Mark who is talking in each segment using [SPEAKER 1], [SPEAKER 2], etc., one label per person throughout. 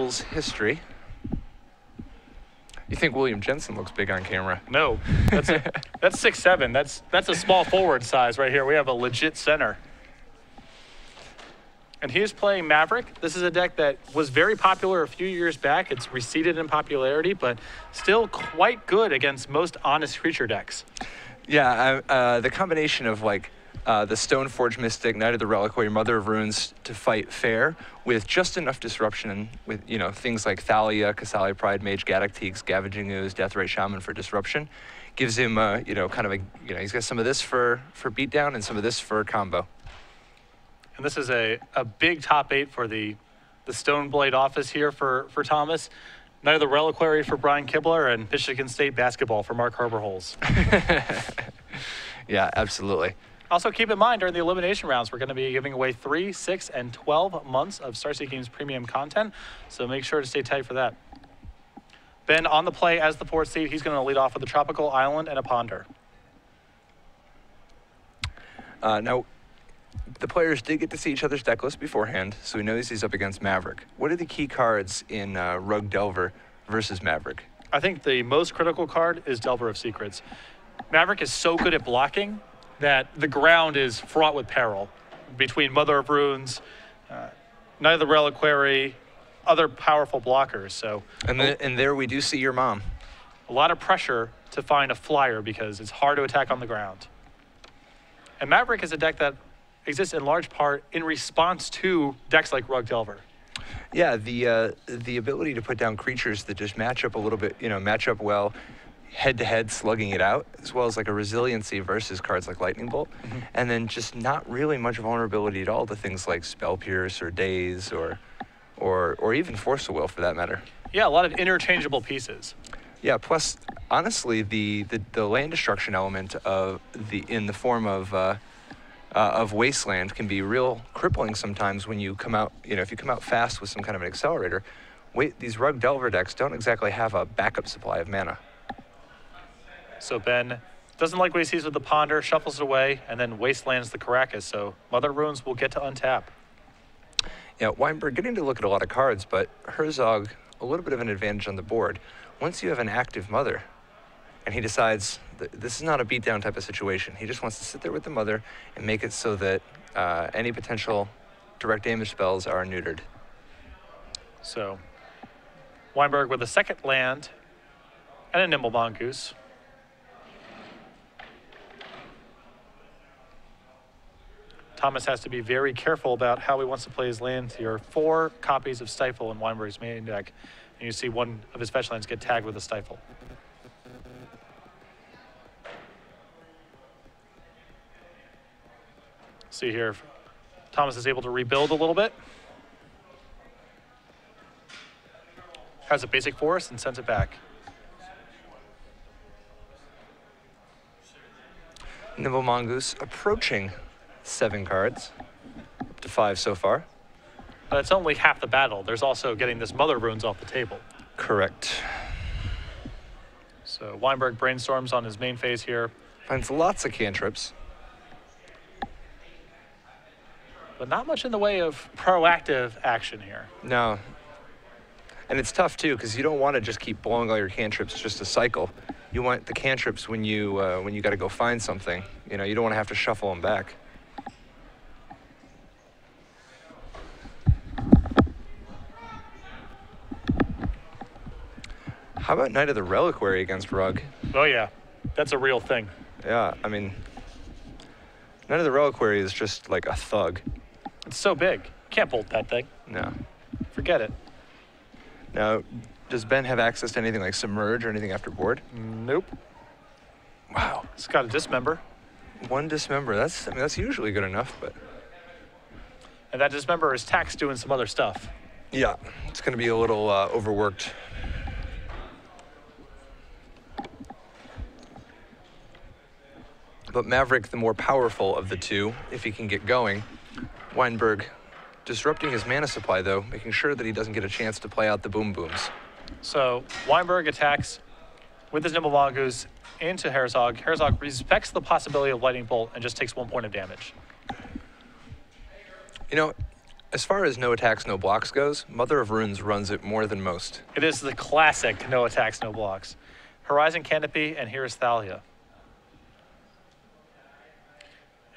[SPEAKER 1] History. You think William Jensen looks big on camera?
[SPEAKER 2] No, that's 6'7". That's a small forward size right here. We have a legit center. And he is playing Maverick. This is a deck that was very popular a few years back. It's receded in popularity, but still quite good against most honest creature decks.
[SPEAKER 1] Yeah, the combination of like the Stoneforge Mystic, Knight of the Reliquary, Mother of Runes to fight fair with just enough disruption with, you know, things like Thalia, Kasali Pride Mage, Gaddock Teeg, Scavenging Ooze, Deathrite Shaman for disruption, gives him, you know, kind of a, you know, he's got some of this for beatdown and some of this for combo.
[SPEAKER 2] And this is a big top 8 for the Stoneblade office here for Thomas. Knight of the Reliquary for Brian Kibler, and Michigan State basketball for Mark Harberholz.
[SPEAKER 1] Yeah, absolutely.
[SPEAKER 2] Also keep in mind, during the elimination rounds, we're going to be giving away 3, 6, and 12 months of Starseed Games premium content, so make sure to stay tight for that. Ben on the play as the 4th seed. He's going to lead off with a Tropical Island and a Ponder.
[SPEAKER 1] Now, the players did get to see each other's deck list beforehand, so we know he's up against Maverick. What are the key cards in Rug Delver versus Maverick?
[SPEAKER 2] I think the most critical card is Delver of Secrets. Maverick is so good at blocking that the ground is fraught with peril between Mother of Runes, Knight of the Reliquary, other powerful blockers. So,
[SPEAKER 1] and there we do see your mom.
[SPEAKER 2] A lot of pressure to find a flyer because it's hard to attack on the ground. And Maverick is a deck that exists in large part in response to decks like Rug Delver.
[SPEAKER 1] Yeah, the ability to put down creatures that just match up a little bit, you know, match up well, head-to-head slugging it out, as well as like a resiliency versus cards like Lightning Bolt, and then just not really much vulnerability at all to things like Spell Pierce or Daze or even Force of Will for that matter.
[SPEAKER 2] Yeah, a lot of interchangeable pieces.
[SPEAKER 1] Yeah, plus honestly the land destruction element in the form of Wasteland can be real crippling sometimes when you come out, you know, if you come out fast with some kind of an accelerator. These Rug Delver decks don't exactly have a backup supply of mana.
[SPEAKER 2] So Ben doesn't like what he sees with the Ponder, shuffles it away, and then Wastelands the Caracas. So Mother Runes will get to untap.
[SPEAKER 1] Yeah, Wienburg getting to look at a lot of cards, but Herzog, a little bit of an advantage on the board. Once you have an active Mother, and he decides that this is not a beatdown type of situation. He just wants to sit there with the Mother and make it so that any potential direct damage spells are neutered.
[SPEAKER 2] So Wienburg with a second land and a Nimble Mongoose. Thomas has to be very careful about how he wants to play his lands here. 4 copies of Stifle in Wienburg's main deck, and you see one of his fetch lands get tagged with a Stifle. See here, Thomas is able to rebuild a little bit. Has a basic forest and sends it back.
[SPEAKER 1] Nimble Mongoose approaching 7 cards, up to 5 so far.
[SPEAKER 2] But it's only half the battle. There's also getting this Mother Runes off the table.
[SPEAKER 1] Correct.
[SPEAKER 2] So Wienburg brainstorms on his main phase here.
[SPEAKER 1] Finds lots of cantrips.
[SPEAKER 2] But not much in the way of proactive action here.
[SPEAKER 1] No. And it's tough too, because you don't want to just keep blowing all your cantrips just a cycle. You want the cantrips when you got to go find something. You know, you don't want to have to shuffle them back. How about Knight of the Reliquary against Rug?
[SPEAKER 2] Oh yeah, that's a real thing.
[SPEAKER 1] Yeah, I mean, Knight of the Reliquary is just like a thug.
[SPEAKER 2] It's so big. Can't bolt that thing.
[SPEAKER 1] No.
[SPEAKER 2] Forget it.
[SPEAKER 1] Now, does Ben have access to anything like Submerge or anything after board?
[SPEAKER 2] Nope.
[SPEAKER 1] Wow.
[SPEAKER 2] It's got a Dismember.
[SPEAKER 1] 1 Dismember. That's usually good enough, but.
[SPEAKER 2] And that Dismember is taxed doing some other stuff.
[SPEAKER 1] Yeah, it's going to be a little overworked. But Maverick, the more powerful of the two, if he can get going. Wienburg disrupting his mana supply, though, making sure that he doesn't get a chance to play out the Boom Booms.
[SPEAKER 2] So Wienburg attacks with his Nimble Mongoose into Herzog. Herzog respects the possibility of Lightning Bolt and just takes 1 point of damage.
[SPEAKER 1] You know, As far as no attacks, no blocks goes, Mother of Runes runs it more than most.
[SPEAKER 2] It is the classic no attacks, no blocks. Horizon Canopy, and here's Thalia.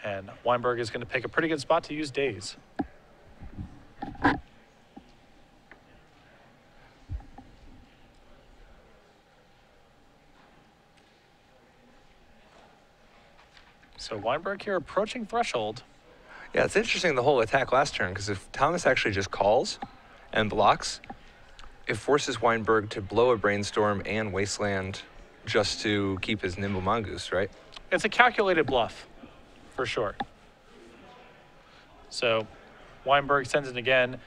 [SPEAKER 2] And Wienburg is going to pick a pretty good spot to use Daze. So Wienburg here approaching threshold.
[SPEAKER 1] Yeah, it's interesting the whole attack last turn, because if Thomas actually just calls and blocks, it forces Wienburg to blow a Brainstorm and Wasteland just to keep his Nimble Mongoose, right?
[SPEAKER 2] It's a calculated bluff, for sure. So Wienburg sends it again.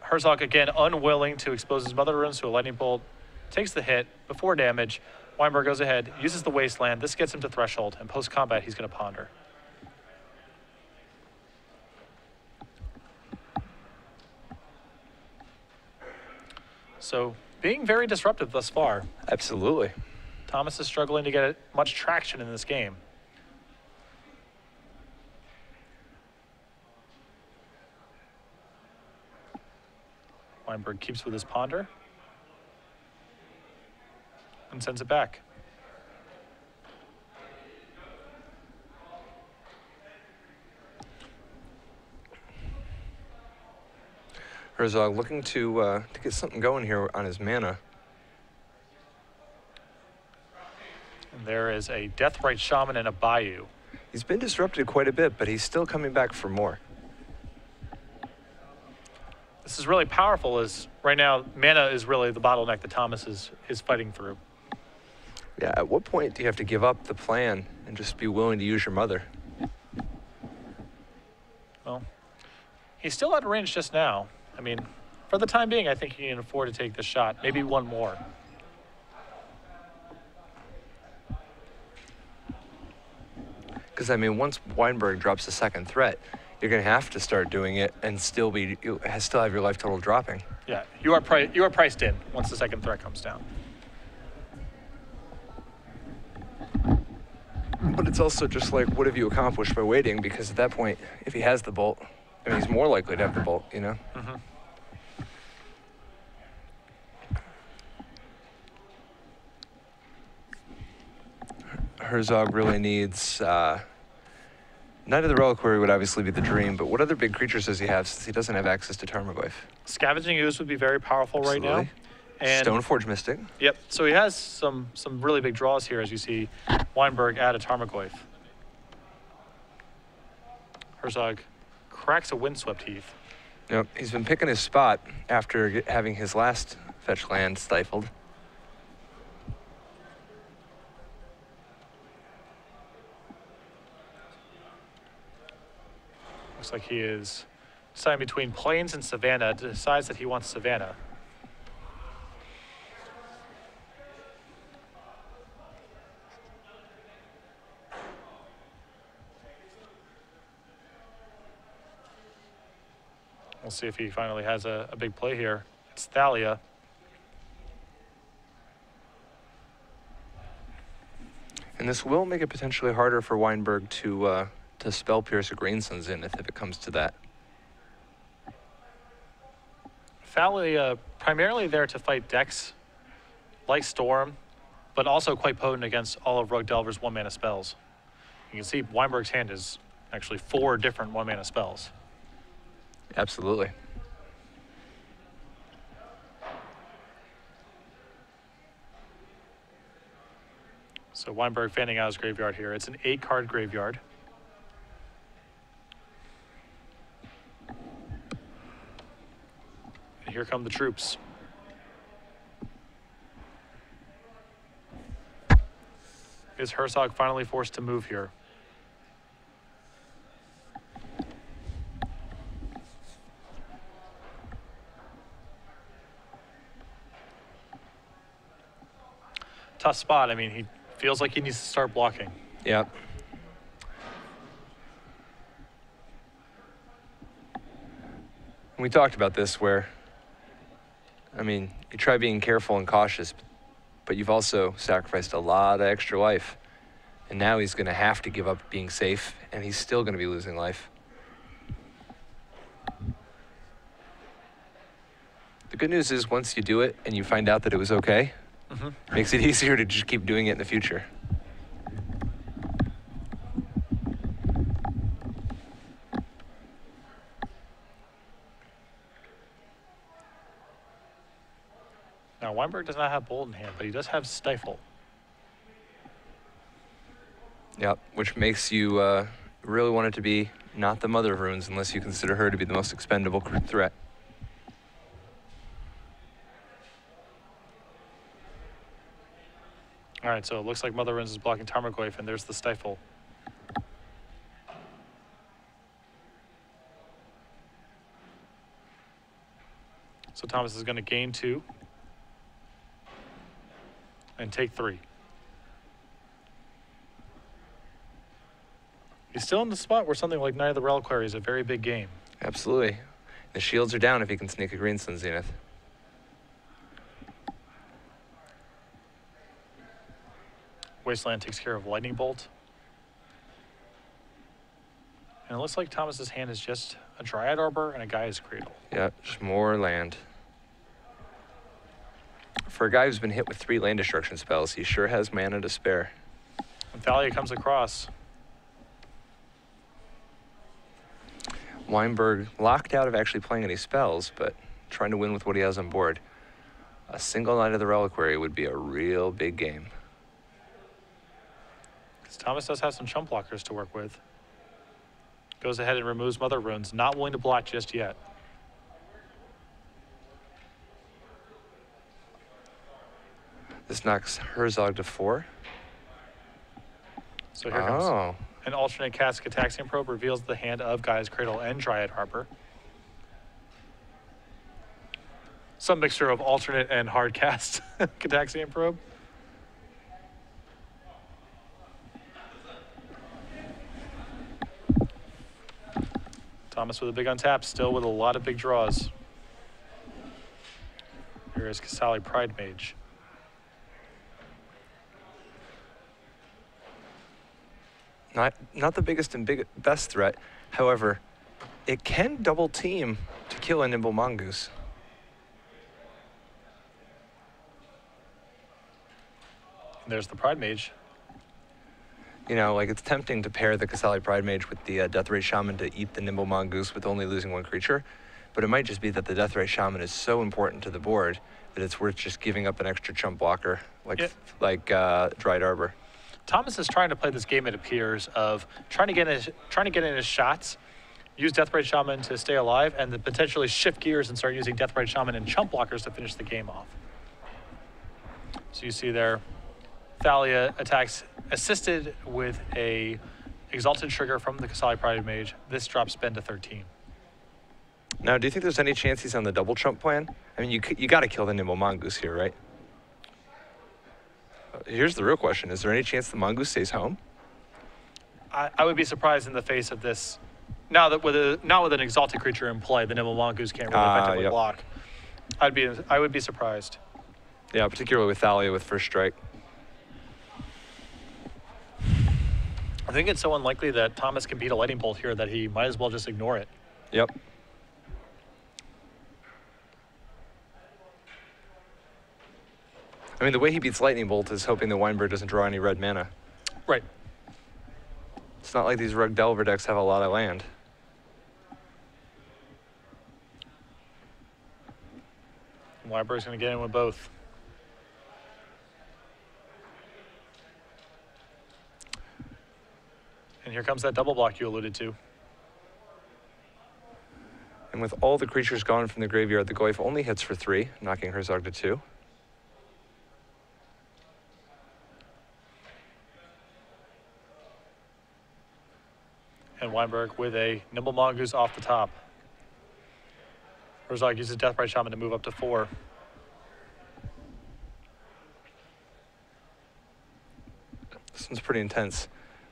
[SPEAKER 2] Herzog again unwilling to expose his Mother Runes to a Lightning Bolt, takes the hit before damage. Wienburg goes ahead, uses the Wasteland. This gets him to threshold, and post-combat he's going to ponder. So being very disruptive thus far.
[SPEAKER 1] Absolutely.
[SPEAKER 2] Thomas is struggling to get much traction in this game. Wienburg keeps with his ponder and sends it back.
[SPEAKER 1] Herzog looking to get something going here on his mana.
[SPEAKER 2] And there is a Deathrite Shaman and a Bayou.
[SPEAKER 1] He's been disrupted quite a bit, but he's still coming back for more.
[SPEAKER 2] This is really powerful, as right now mana is really the bottleneck that Thomas is fighting through.
[SPEAKER 1] Yeah, at what point do you have to give up the plan and just be willing to use your Mother?
[SPEAKER 2] Well, he's still out of range just now. I mean, for the time being, I think he can afford to take this shot. Maybe one more.
[SPEAKER 1] Because, I mean, once Wienburg drops a second threat, you're going to have to start doing it and still have your life total dropping.
[SPEAKER 2] Yeah, you are priced in once the second threat comes down.
[SPEAKER 1] But it's also just like, what have you accomplished by waiting? Because at that point, if he has the bolt, I mean, he's more likely to have the bolt, you know?
[SPEAKER 2] Mm-hmm.
[SPEAKER 1] Herzog really needs... Knight of the Reliquary would obviously be the dream, but what other big creatures does he have since he doesn't have access to Tarmogoyf?
[SPEAKER 2] Scavenging Ooze would be very powerful right now. And
[SPEAKER 1] Stoneforge Mystic.
[SPEAKER 2] Yep, so he has some really big draws here, as you see Wienburg add a Tarmogoyf. Herzog cracks a Windswept Heath.
[SPEAKER 1] Yep, he's been picking his spot after having his last fetch land stifled.
[SPEAKER 2] Looks like he is deciding between Plains and Savannah, decides that he wants Savannah. We'll see if he finally has a big play here. It's Thalia.
[SPEAKER 1] And this will make it potentially harder for Wienburg to spell Pierce a Greensun's in if it comes to that.
[SPEAKER 2] Thalia primarily there to fight decks like Storm, but also quite potent against all of Rug Delver's one-mana spells. You can see Wienburg's hand is actually 4 different one-mana spells.
[SPEAKER 1] Absolutely.
[SPEAKER 2] So Wienburg fanning out his graveyard here. It's an 8-card graveyard. And here come the troops. Is Herzog finally forced to move here? Tough spot. I mean, he feels like he needs to start blocking.
[SPEAKER 1] Yep. We talked about this where, I mean, you try being careful and cautious, but you've also sacrificed a lot of extra life. And now he's going to have to give up being safe, and he's still going to be losing life. The good news is once you do it and you find out that it was okay, makes it easier to just keep doing it in the future.
[SPEAKER 2] Now, Wienburg does not have Bold in hand, but he does have Stifle.
[SPEAKER 1] Yep, which makes you really want it to be not the Mother of Runes unless you consider her to be the most expendable threat.
[SPEAKER 2] All right, so it looks like Mother of Runes is blocking Tarmogoyf, and there's the Stifle. So Thomas is going to gain 2 and take 3. He's still in the spot where something like Knight of the Reliquary is a very big game.
[SPEAKER 1] Absolutely. The shields are down if he can sneak a Green Sun Zenith.
[SPEAKER 2] Wasteland takes care of Lightning Bolt. And it looks like Thomas's hand is just a Dryad Arbor and a Gaia's Cradle.
[SPEAKER 1] Yep, just more land. For a guy who's been hit with 3 land destruction spells, he sure has mana to spare.
[SPEAKER 2] And Thalia comes across.
[SPEAKER 1] Wienburg locked out of actually playing any spells, but trying to win with what he has on board. A single Knight of the Reliquary would be a real big game.
[SPEAKER 2] Because Thomas does have some chump blockers to work with. Goes ahead and removes Mother Runes, not willing to block just yet.
[SPEAKER 1] This knocks Herzog to 4.
[SPEAKER 2] So here comes an alternate cast Cataxian Probe, reveals the hand of Gaia's Cradle and Dryad Arbor. Some mixture of alternate and hard cast Cataxian Probe. Thomas with a big untap, still with a lot of big draws. Here is Kasali Pride Mage.
[SPEAKER 1] Not the biggest and best threat. However, it can double team to kill a Nimble Mongoose.
[SPEAKER 2] And there's the Pride Mage.
[SPEAKER 1] You know, like it's tempting to pair the Kasali Pride Mage with the Deathray Shaman to eat the Nimble Mongoose with only losing 1 creature. But it might just be that the Deathray Shaman is so important to the board that it's worth just giving up an extra chump blocker like Dryad Arbor.
[SPEAKER 2] Thomas is trying to play this game, it appears, of trying to get in his shots, use Deathray Shaman to stay alive, and then potentially shift gears and start using Deathray Shaman and chump blockers to finish the game off. So you see there, Thalia attacks assisted with a Exalted Trigger from the Kasali Pride Mage. This drops spend to 13.
[SPEAKER 1] Now, do you think there's any chance he's on the double chump plan? I mean, you got to kill the Nimble Mongoose here, right? Here's the real question. Is there any chance the Mongoose stays home?
[SPEAKER 2] I would be surprised in the face of this. Now that with an exalted creature in play, the Nimble Mongoose can't really effectively block. I would be surprised.
[SPEAKER 1] Yeah, particularly with Thalia with first strike.
[SPEAKER 2] I think it's so unlikely that Thomas can beat a Lightning Bolt here that he might as well just ignore it.
[SPEAKER 1] Yep. I mean, the way he beats Lightning Bolt is hoping that Wienburg doesn't draw any red mana.
[SPEAKER 2] Right.
[SPEAKER 1] It's not like these Rug Delver decks have a lot of land.
[SPEAKER 2] Wienburg's going to get in with both. And here comes that double block you alluded to.
[SPEAKER 1] And with all the creatures gone from the graveyard, the Goyf only hits for 3, knocking Herzog to 2.
[SPEAKER 2] And Wienburg with a Nimble Mongoose off the top. Herzog uses Deathbright Shaman to move up to 4.
[SPEAKER 1] This one's pretty intense.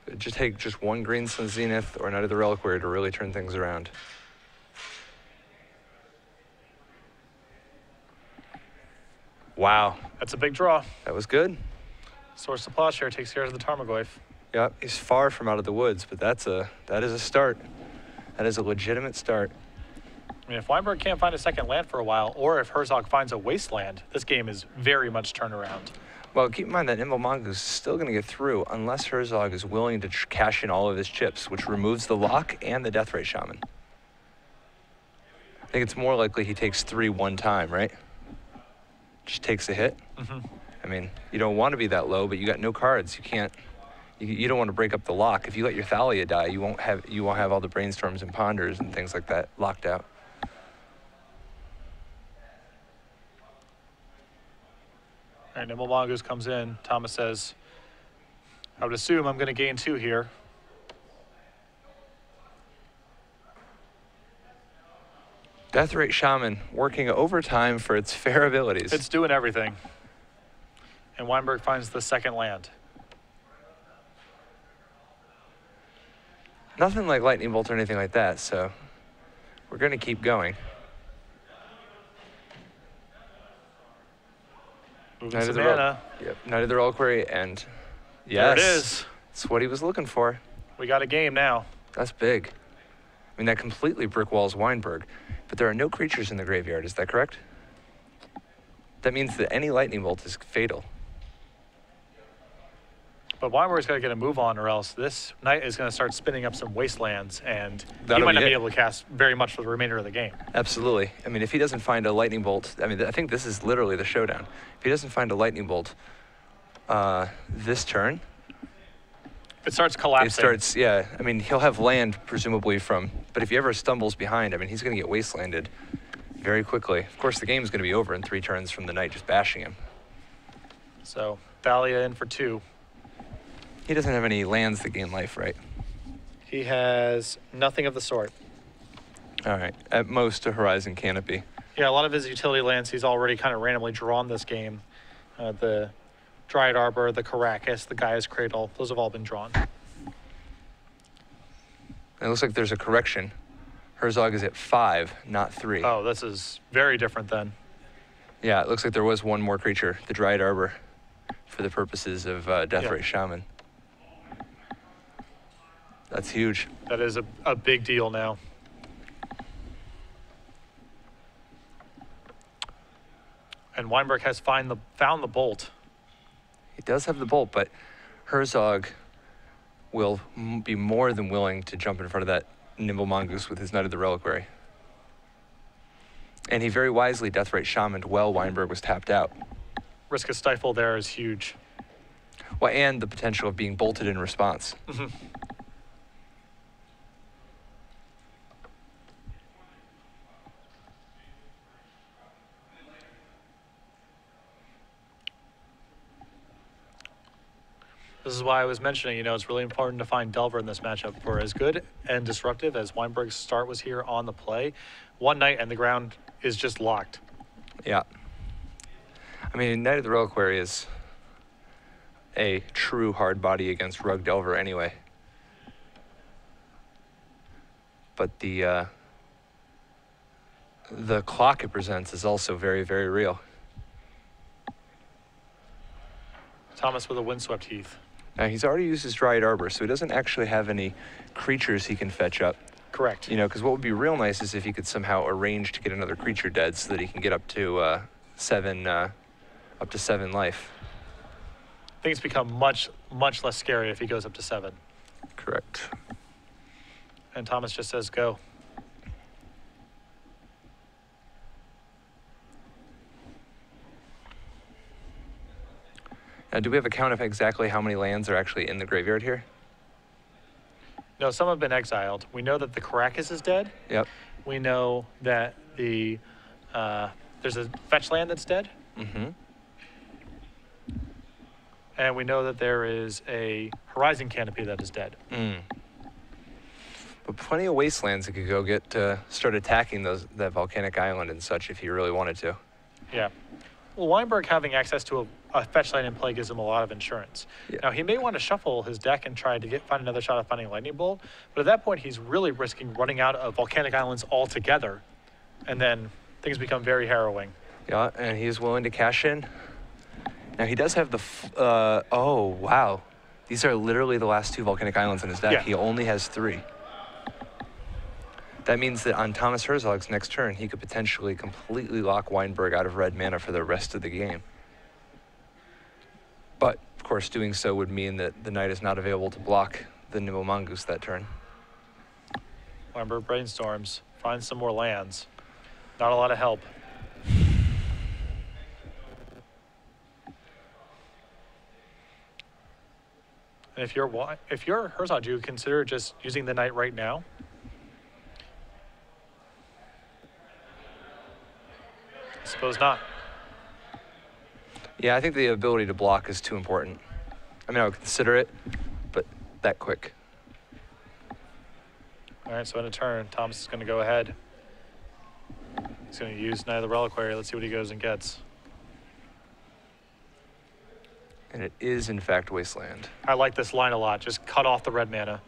[SPEAKER 1] It'd just take just 1 Green Sun Zenith or Knight of the Reliquary to really turn things around. Wow.
[SPEAKER 2] That's a big draw.
[SPEAKER 1] That was good.
[SPEAKER 2] Source of Plowshare takes care of the Tarmogoyf.
[SPEAKER 1] Yeah, he's far from out of the woods, but that is a start. That is a legitimate start.
[SPEAKER 2] I mean, if Wienburg can't find a second land for a while, or if Herzog finds a wasteland, this game is very much turnaround.
[SPEAKER 1] Well, keep in mind that Nimble Mongoose is still going to get through unless Herzog is willing to cash in all of his chips, which removes the lock and the Death Ray Shaman. I think it's more likely he takes 3 one time, right? Just takes a hit. I mean, you don't want to be that low, but you got no cards. You can't. You don't want to break up the lock. If you let your Thalia die, you won't have all the brainstorms and ponders and things like that locked out.
[SPEAKER 2] All right, Nimble Mongoose comes in. Thomas says, I would assume I'm going to gain 2 here.
[SPEAKER 1] Death Ray Shaman working overtime for its fair abilities.
[SPEAKER 2] It's doing everything. And Wienburg finds the second land.
[SPEAKER 1] Nothing like Lightning Bolt or anything like that, so we're going to keep going.
[SPEAKER 2] Moving some mana.
[SPEAKER 1] Yep, Knight of the Reliquary, and yes,
[SPEAKER 2] There it is.
[SPEAKER 1] That's what he was looking for.
[SPEAKER 2] We got a game now.
[SPEAKER 1] That's big. I mean, that completely brick walls Wienburg, but there are no creatures in the graveyard, is that correct? That means that any Lightning Bolt is fatal.
[SPEAKER 2] But Wienburg's got to get a move on, or else this knight is going to start spinning up some wastelands, and he
[SPEAKER 1] That'll
[SPEAKER 2] might
[SPEAKER 1] be
[SPEAKER 2] not
[SPEAKER 1] it.
[SPEAKER 2] be able to cast very much for the remainder of the game.
[SPEAKER 1] Absolutely. I mean, if he doesn't find a Lightning Bolt, I mean, I think this is literally the showdown. If he doesn't find a Lightning Bolt this turn,
[SPEAKER 2] It starts collapsing.
[SPEAKER 1] it starts, yeah. I mean, he'll have land, presumably, from, but if he ever stumbles behind, I mean, he's going to get wastelanded very quickly. Of course, the game's going to be over in 3 turns from the knight just bashing him.
[SPEAKER 2] So Thalia in for 2.
[SPEAKER 1] He doesn't have any lands that gain life, right?
[SPEAKER 2] He has nothing of the sort.
[SPEAKER 1] All right. At most, a Horizon Canopy.
[SPEAKER 2] Yeah, a lot of his utility lands he's already kind of randomly drawn this game. The Dryad Arbor, the Caracas, the Gaia's Cradle, those have all been drawn.
[SPEAKER 1] It looks like there's a correction. Herzog is at 5, not 3.
[SPEAKER 2] Oh, this is very different then.
[SPEAKER 1] Yeah, it looks like there was one more creature, the Dryad Arbor, for the purposes of Death Ray Shaman. That's huge.
[SPEAKER 2] That is a big deal now. And Wienburg has found the bolt.
[SPEAKER 1] He does have the bolt, but Herzog will be more than willing to jump in front of that Nimble Mongoose with his Knight of the Reliquary. And he very wisely Death Ray Shamaned while Wienburg was tapped out.
[SPEAKER 2] Risk of stifle there is huge.
[SPEAKER 1] Well, and the potential of being bolted in response.
[SPEAKER 2] This is why I was mentioning, it's really important to find Delver in this matchup. For as good and disruptive as Wienburg's start was here on the play, one night and the ground is just locked.
[SPEAKER 1] Yeah. I mean, Knight of the Reliquary is a true hard body against Rug Delver anyway. But the clock it presents is also very, very real.
[SPEAKER 2] Thomas with a Windswept Heath.
[SPEAKER 1] Now, he's already used his Dryad Arbor, so he doesn't actually have any creatures he can fetch up.
[SPEAKER 2] Correct.
[SPEAKER 1] Because what would be real nice is if he could somehow arrange to get another creature dead so that he can get up to 7 life.
[SPEAKER 2] Things become much, much less scary if he goes up to 7.
[SPEAKER 1] Correct.
[SPEAKER 2] And Thomas just says, go.
[SPEAKER 1] Now, do we have a count of exactly how many lands are actually in the graveyard here?
[SPEAKER 2] No, some have been exiled. We know that the Caracas is dead.
[SPEAKER 1] Yep.
[SPEAKER 2] We know that there's a fetch land that's dead.
[SPEAKER 1] Mm-hmm.
[SPEAKER 2] And we know that there is a Horizon Canopy that is dead.
[SPEAKER 1] But plenty of wastelands that could go get start attacking that volcanic island and such if he really wanted to.
[SPEAKER 2] Yeah. Well, Wienburg having access to a fetch land in play gives him a lot of insurance.
[SPEAKER 1] Yeah.
[SPEAKER 2] Now, he may want to shuffle his deck and try to find another shot at finding a Lightning Bolt, but at that point, he's really risking running out of volcanic islands altogether, and then things become very harrowing.
[SPEAKER 1] Yeah, and he is willing to cash in. Now, he does have the... oh, wow. These are literally the last 2 volcanic islands in his deck.
[SPEAKER 2] Yeah.
[SPEAKER 1] He only has 3. That means that on Thomas Herzog's next turn, he could potentially completely lock Wienburg out of red mana for the rest of the game. But, of course, doing so would mean that the knight is not available to block the Nimble Mongoose that turn.
[SPEAKER 2] Wienburg brainstorms, finds some more lands. Not a lot of help. And if you're Herzog, do you consider just using the knight right now? I suppose not.
[SPEAKER 1] Yeah, I think the ability to block is too important. I mean, I would consider it, but that quick.
[SPEAKER 2] All right, so in a turn, Thomas is going to go ahead. He's going to use Knight of the Reliquary. Let's see what he goes and gets.
[SPEAKER 1] And it is, in fact, Wasteland.
[SPEAKER 2] I like this line a lot. Just cut off the red mana.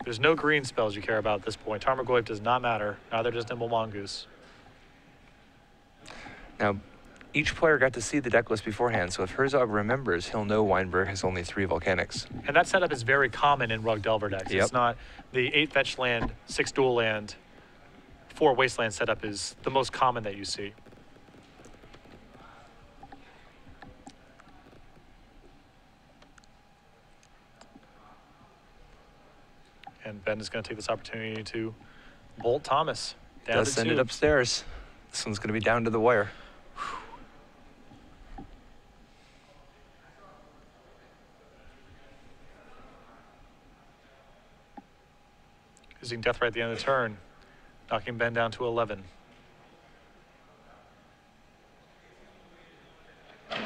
[SPEAKER 2] There's no green spells you care about at this point. Tarmogoyf does not matter. Neither does Nimble Mongoose.
[SPEAKER 1] Now, each player got to see the deck list beforehand, so if Herzog remembers, he'll know Wienburg has only 3 volcanics.
[SPEAKER 2] And that setup is very common in Rug Delver decks.
[SPEAKER 1] Yep.
[SPEAKER 2] It's not the 8 fetch land, 6 dual land, 4 wasteland setup is the most common that you see. And Ben is going to take this opportunity to bolt Thomas down
[SPEAKER 1] Does
[SPEAKER 2] to
[SPEAKER 1] send
[SPEAKER 2] 2.
[SPEAKER 1] it upstairs. This one's going to be down to the wire.
[SPEAKER 2] Using Death Ray at the end of the turn, knocking Ben down to 11. You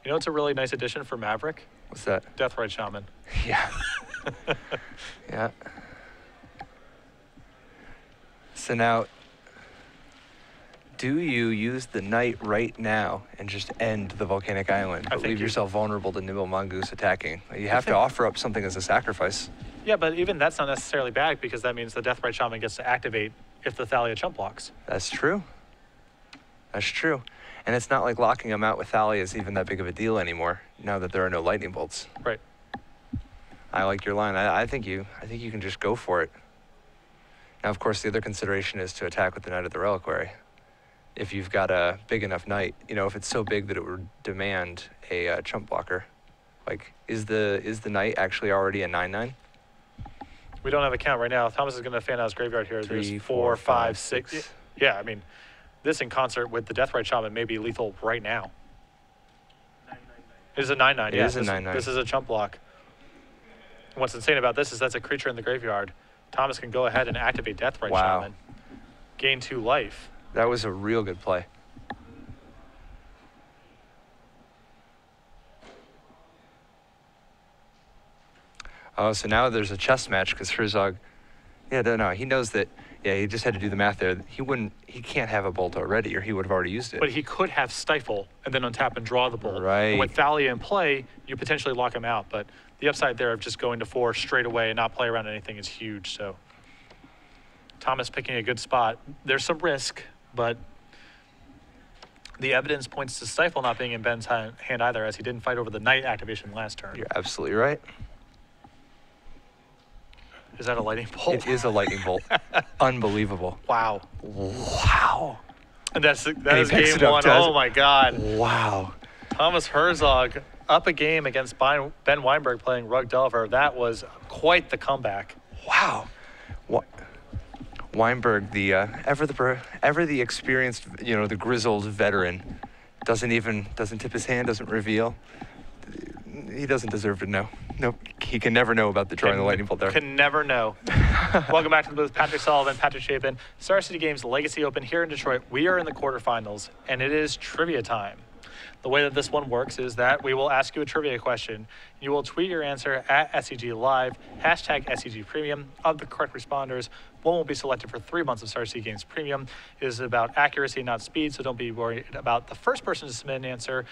[SPEAKER 2] know what's a really nice addition for Maverick?
[SPEAKER 1] What's that?
[SPEAKER 2] Death Ray Shaman.
[SPEAKER 1] Yeah. Yeah. So now, do you use the knight right now and just end the volcanic island, but leave yourself vulnerable to Nimble Mongoose attacking? You have to offer up something as a sacrifice.
[SPEAKER 2] Yeah, but even that's not necessarily bad because that means the Death Ray Shaman gets to activate if the Thalia chump blocks.
[SPEAKER 1] That's true. That's true. And it's not like locking them out with Thalia is even that big of a deal anymore, now that there are no lightning bolts.
[SPEAKER 2] Right.
[SPEAKER 1] I like your line. I think you can just go for it. Now, of course, the other consideration is to attack with the Knight of the Reliquary. If you've got a big enough knight, you know, if it's so big that it would demand a chump blocker. Like, is the knight actually already a 9/9?
[SPEAKER 2] We don't have a count right now. Thomas is going to fan out his graveyard here.
[SPEAKER 1] 3,
[SPEAKER 2] There's
[SPEAKER 1] 4, 5,
[SPEAKER 2] 6.
[SPEAKER 1] 6.
[SPEAKER 2] Yeah, I mean, this in concert with the Death Ray Shaman may be lethal right now. It is a 9/9.
[SPEAKER 1] It is a 9/9.
[SPEAKER 2] This is a chump block. What's insane about this is that's a creature in the graveyard. Thomas can go ahead and activate Death Ray Shaman. Gain 2 life.
[SPEAKER 1] That was a real good play. Oh, so now there's a chess match because Herzog, no, he knows that, he just had to do the math there. He can't have a bolt already or he would have already used it.
[SPEAKER 2] But he could have Stifle and then untap and draw the bolt.
[SPEAKER 1] Right.
[SPEAKER 2] And with Thalia in play, you potentially lock him out. But the upside there of just going to 4 straight away and not play around anything is huge. So Thomas picking a good spot. There's some risk, but the evidence points to Stifle not being in Ben's hand either, as he didn't fight over the Knight activation last turn.
[SPEAKER 1] You're absolutely right.
[SPEAKER 2] Is that a lightning bolt?
[SPEAKER 1] It is a lightning bolt. Unbelievable.
[SPEAKER 2] Wow.
[SPEAKER 1] Wow.
[SPEAKER 2] And that is
[SPEAKER 1] picks
[SPEAKER 2] game
[SPEAKER 1] it up,
[SPEAKER 2] 1.
[SPEAKER 1] does
[SPEAKER 2] Oh
[SPEAKER 1] it?
[SPEAKER 2] my God.
[SPEAKER 1] Wow.
[SPEAKER 2] Thomas Herzog up a game against Ben Wienburg playing Rug Delver. That was quite the comeback.
[SPEAKER 1] Wow. Wienburg, the ever the experienced, the grizzled veteran, doesn't tip his hand, doesn't reveal. He doesn't deserve to know. Nope, he can never know about the drawing the lightning bolt there.
[SPEAKER 2] Can never know. Welcome back to the booth. Patrick Sullivan, Patrick Chapin, Star City Games Legacy Open here in Detroit. We are in the quarterfinals, and it is trivia time. The way that this one works is that we will ask you a trivia question. You will tweet your answer at SCG Live, hashtag SCG Premium. Of the correct responders, one will be selected for 3 months of Star City Games Premium. It is about accuracy, not speed, so don't be worried about the first person to submit an answer.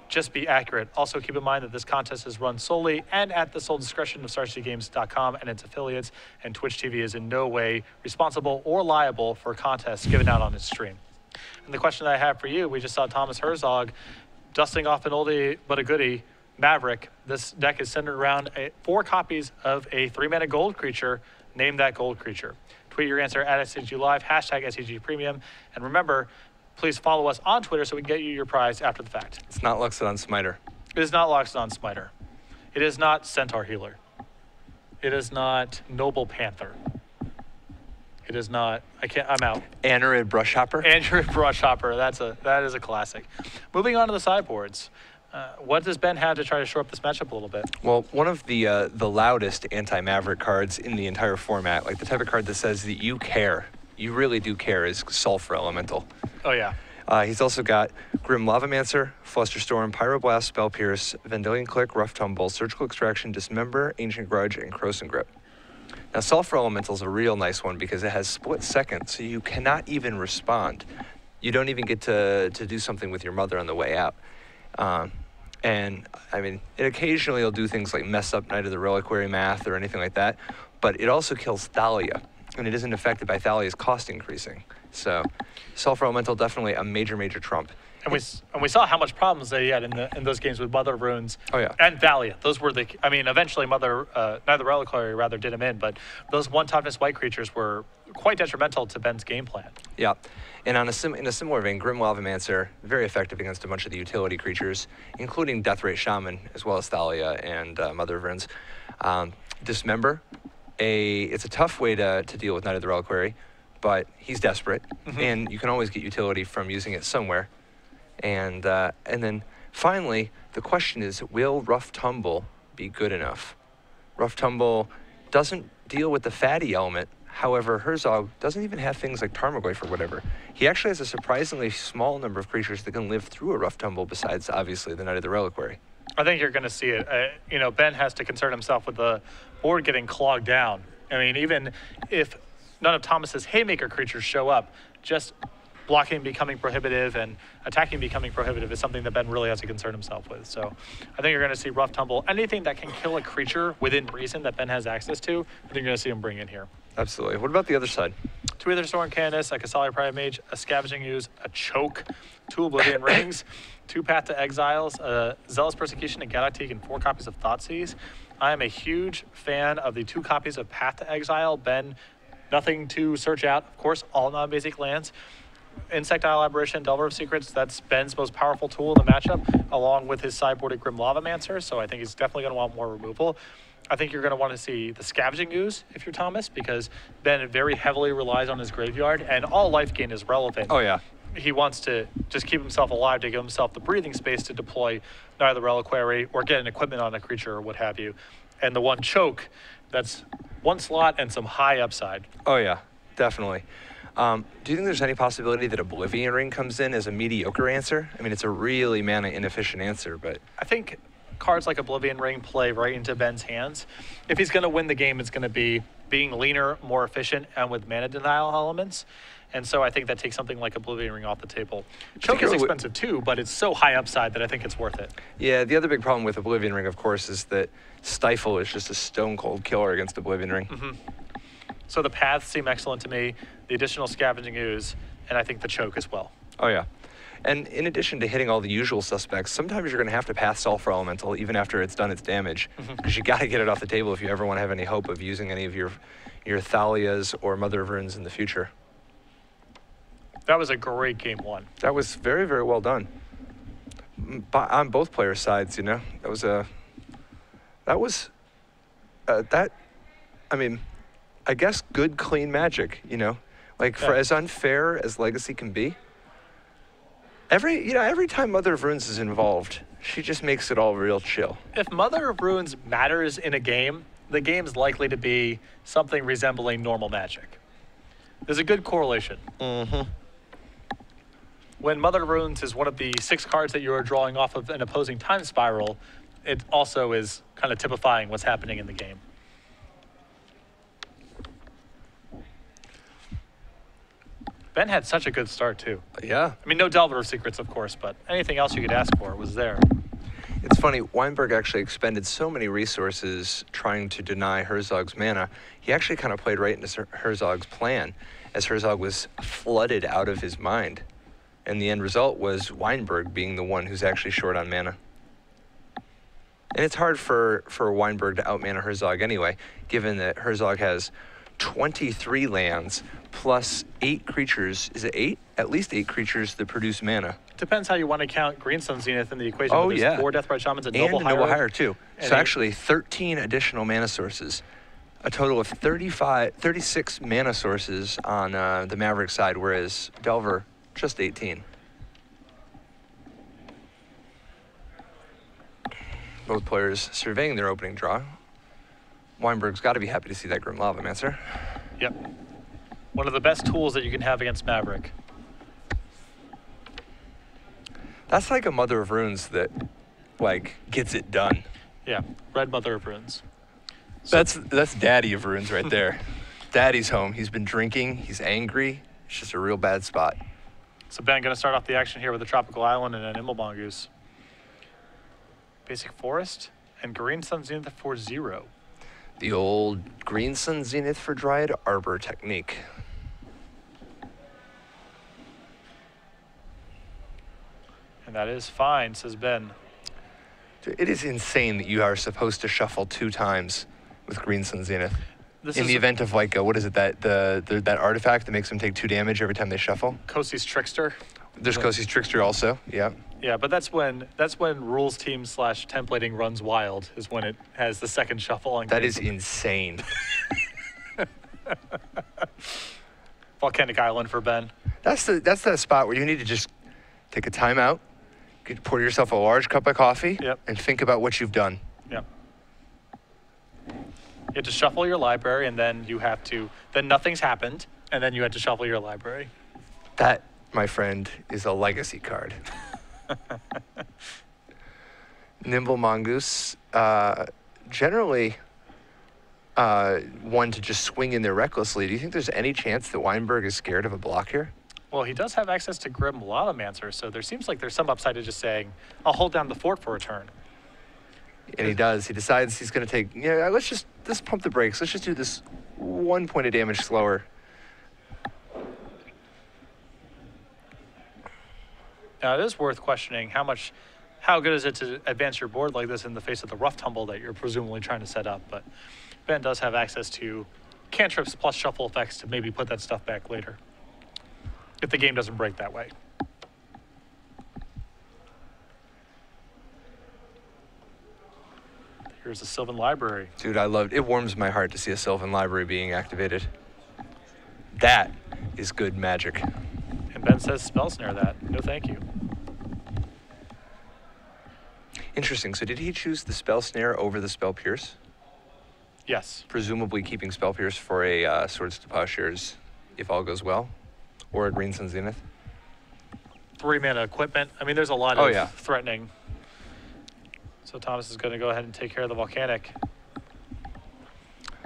[SPEAKER 2] Just be accurate. Also, keep in mind that this contest is run solely and at the sole discretion of StarCityGames.com and its affiliates, and Twitch TV is in no way responsible or liable for contests given out on its stream. And the question that I have for you, we just saw Thomas Herzog dusting off an oldie but a goodie, Maverick. This deck is centered around 4 copies of a 3-mana gold creature. Name that gold creature. Tweet your answer at SCG Live, hashtag SCG Premium. And remember, please follow us on Twitter so we can get you your prize after the fact.
[SPEAKER 1] It's not Luxodon Smiter.
[SPEAKER 2] It is not Loxodon Smiter. It is not Centaur Healer. It is not Noble Panther. It is not, I'm out.
[SPEAKER 1] Anurid Brushhopper.
[SPEAKER 2] Anurid Brushhopper, that is a classic. Moving on to the sideboards. What does Ben have to try to shore up this matchup a little bit?
[SPEAKER 1] Well, one of the loudest anti-Maverick cards in the entire format, like the type of card that says that you care, you really do care, is Sulfur Elemental.
[SPEAKER 2] Oh, yeah.
[SPEAKER 1] He's also got Grim Lavamancer, Flusterstorm, Pyroblast, Spell Pierce, Vendilion Click, Rough Tumble, Surgical Extraction, Dismember, Ancient Grudge, and Croson Grip. Now, Sulfur Elemental is a real nice one because it has split second, so you cannot even respond. You don't even get to do something with your mother on the way out. And, I mean, it occasionally will do things like mess up Knight of the Reliquary math or anything like that, but it also kills Thalia, and it isn't affected by Thalia's cost increasing. So, Sulfur Elemental, definitely a major, major trump.
[SPEAKER 2] And we saw how much problems they had in those games with Mother of Runes and Thalia. Those were eventually Knight of the Reliquary rather did him in, but those 1-toughness white creatures were quite detrimental to Ben's game plan. Yeah,
[SPEAKER 1] and in a similar vein, Grim Lavamancer, very effective against a bunch of the utility creatures, including Deathray Shaman, as well as Thalia and Mother of Runes. Dismember, it's a tough way to deal with Knight of the Reliquary, but he's desperate, and you can always get utility from using it somewhere. And then finally, the question is, will Rough Tumble be good enough? Rough Tumble doesn't deal with the fatty element. However, Herzog doesn't even have things like Tarmogoyf or whatever. He actually has a surprisingly small number of creatures that can live through a Rough Tumble besides, obviously, the Knight of the Reliquary.
[SPEAKER 2] I think you're going to see it. Ben has to concern himself with the board getting clogged down. I mean, even if none of Thomas's Haymaker creatures show up, just blocking becoming prohibitive and attacking becoming prohibitive is something that Ben really has to concern himself with. So I think you're going to see Rough Tumble. Anything that can kill a creature within reason that Ben has access to, I think you're going to see him bring in here.
[SPEAKER 1] Absolutely. What about the other side?
[SPEAKER 2] 2 Aetherstone Candace, a Kasali Pride Mage, a Scavenging Ooze, a Choke, 2 Oblivion Rings, 2 Path to Exiles, a Zealous Persecution, a Galactique, and 4 copies of Thoughtseize. I am a huge fan of the 2 copies of Path to Exile. Ben, nothing to search out. Of course, all non-basic lands. Insectile Aberration, Delver of Secrets, that's Ben's most powerful tool in the matchup, along with his sideboarded Grim Lavamancer, so I think he's definitely going to want more removal. I think you're going to want to see the Scavenging Ooze if you're Thomas, because Ben very heavily relies on his graveyard, and all life gain is relevant.
[SPEAKER 1] Oh, yeah.
[SPEAKER 2] He wants to just keep himself alive to give himself the breathing space to deploy Knight of the Reliquary or get an equipment on a creature or what have you. And the 1 Choke, that's 1 slot and some high upside.
[SPEAKER 1] Oh, yeah, definitely. Do you think there's any possibility that Oblivion Ring comes in as a mediocre answer? I mean, it's a really mana inefficient answer, but
[SPEAKER 2] I think cards like Oblivion Ring play right into Ben's hands. If he's going to win the game, it's going to be being leaner, more efficient, and with mana denial elements. And so I think that takes something like Oblivion Ring off the table. Choke is expensive too, but it's so high upside that I think it's worth it.
[SPEAKER 1] Yeah, the other big problem with Oblivion Ring, of course, is that Stifle is just a stone-cold killer against Oblivion Ring.
[SPEAKER 2] So the paths seem excellent to me, the additional Scavenging Ooze, and I think the Choke as well.
[SPEAKER 1] Oh, yeah. And in addition to hitting all the usual suspects, sometimes you're going to have to pass Sulfur Elemental even after it's done its damage, because you got to get it off the table if you ever want to have any hope of using any of your Thalias or Mother of Runes in the future.
[SPEAKER 2] That was a great game 1.
[SPEAKER 1] That was very, very well done. On both players' sides, you know. I mean, I guess good, clean Magic, you know. Like, for as unfair as Legacy can be, every time Mother of Runes is involved, she just makes it all real chill.
[SPEAKER 2] If Mother of Runes matters in a game, the game's likely to be something resembling normal Magic. There's a good correlation. When Mother of Runes is one of the 6 cards that you are drawing off of an opposing time spiral, it also is kind of typifying what's happening in the game. Ben had such a good start, too.
[SPEAKER 1] Yeah.
[SPEAKER 2] I mean, no Delver of Secrets, of course, but anything else you could ask for was there.
[SPEAKER 1] It's funny, Wienburg actually expended so many resources trying to deny Herzog's mana. He actually kind of played right into Herzog's plan, as Herzog was flooded out of his mind And the end result was Wienburg being the one who's actually short on mana. And it's hard for Wienburg to outmana Herzog anyway, given that Herzog has 23 lands plus 8 creatures. Is it 8? At least 8 creatures that produce mana.
[SPEAKER 2] Depends how you want to count Green Sun Zenith in the equation.
[SPEAKER 1] Oh,
[SPEAKER 2] there's
[SPEAKER 1] yeah.
[SPEAKER 2] 4 Deathbright Shamans,
[SPEAKER 1] And a Noble Hire, too.
[SPEAKER 2] And
[SPEAKER 1] So actually 13 additional mana sources. A total of 36 mana sources on the Maverick side, whereas Delver, just 18. Both players surveying their opening draw. Wienburg's got to be happy to see that Grim Lavamancer.
[SPEAKER 2] Yep. One of the best tools that you can have against Maverick.
[SPEAKER 1] That's like a Mother of Runes that, like, gets it done.
[SPEAKER 2] Yeah, Red Mother of Runes.
[SPEAKER 1] So that's Daddy of Runes right there. Daddy's home. He's been drinking. He's angry. It's just a real bad spot.
[SPEAKER 2] So Ben going to start off the action here with a Tropical Island and an Nimble Mongoose. Basic Forest and Green Sun Zenith for 0.
[SPEAKER 1] The old Green Sun Zenith for Dryad Arbor technique.
[SPEAKER 2] And that is fine, says Ben.
[SPEAKER 1] Dude, it is insane that you are supposed to shuffle 2 times with Green Sun Zenith. In the event of like, what is it, that artifact that makes them take 2 damage every time they shuffle?
[SPEAKER 2] Kosi's Trickster.
[SPEAKER 1] There's Kosi's Trickster also, yeah.
[SPEAKER 2] Yeah, but that's when rules team / templating runs wild, is when it has the second shuffle on.
[SPEAKER 1] That is insane.
[SPEAKER 2] Volcanic Island for Ben.
[SPEAKER 1] That's the spot where you need to just take a timeout, pour yourself a large cup of coffee,
[SPEAKER 2] Yep.
[SPEAKER 1] and think about what you've done.
[SPEAKER 2] Yep. You have to shuffle your library, and then then nothing's happened, and then you had to shuffle your library.
[SPEAKER 1] That, my friend, is a legacy card. Nimble Mongoose, generally one to just swing in there recklessly. Do you think there's any chance that Wienburg is scared of a block here?
[SPEAKER 2] Well, he does have access to Grim Lavamancer, so there seems like there's some upside to just saying, I'll hold down the fort for a turn.
[SPEAKER 1] And he does. He decides he's going to take, let's pump the brakes. Let's just do this 1 point of damage slower.
[SPEAKER 2] Now, it is worth questioning how good is it to advance your board like this in the face of the rough tumble that you're presumably trying to set up. But Ben does have access to cantrips plus shuffle effects to maybe put that stuff back later, if the game doesn't break that way. Here's a Sylvan Library.
[SPEAKER 1] Dude, it warms my heart to see a Sylvan Library being activated. That is good magic.
[SPEAKER 2] And Ben says spell snare that. No thank you.
[SPEAKER 1] Interesting. So did he choose the Spell Snare over the Spell Pierce?
[SPEAKER 2] Yes.
[SPEAKER 1] Presumably keeping Spell Pierce for a Swords to Plowshares if all goes well, or a Green Sun Zenith.
[SPEAKER 2] 3 mana equipment. I mean, there's a lot of threatening. So Thomas is going to go ahead and take care of the Volcanic.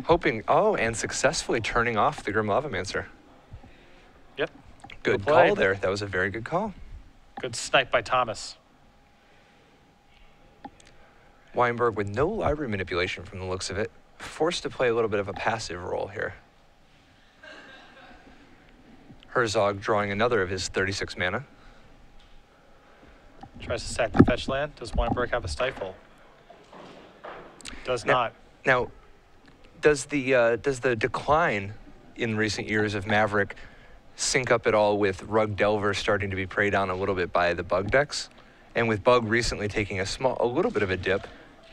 [SPEAKER 1] Hoping, and successfully turning off the Grim Lavamancer.
[SPEAKER 2] Yep.
[SPEAKER 1] Good call there. That was a very good call.
[SPEAKER 2] Good snipe by Thomas.
[SPEAKER 1] Wienburg with no library manipulation from the looks of it. Forced to play a little bit of a passive role here. Herzog drawing another of his 36 mana.
[SPEAKER 2] Tries to sack the fetch land. Does Wienburg have a stifle? Does not.
[SPEAKER 1] Now, does the decline in recent years of Maverick sync up at all with Rug Delver starting to be preyed on a little bit by the Bug decks? And with Bug recently taking a little bit of a dip,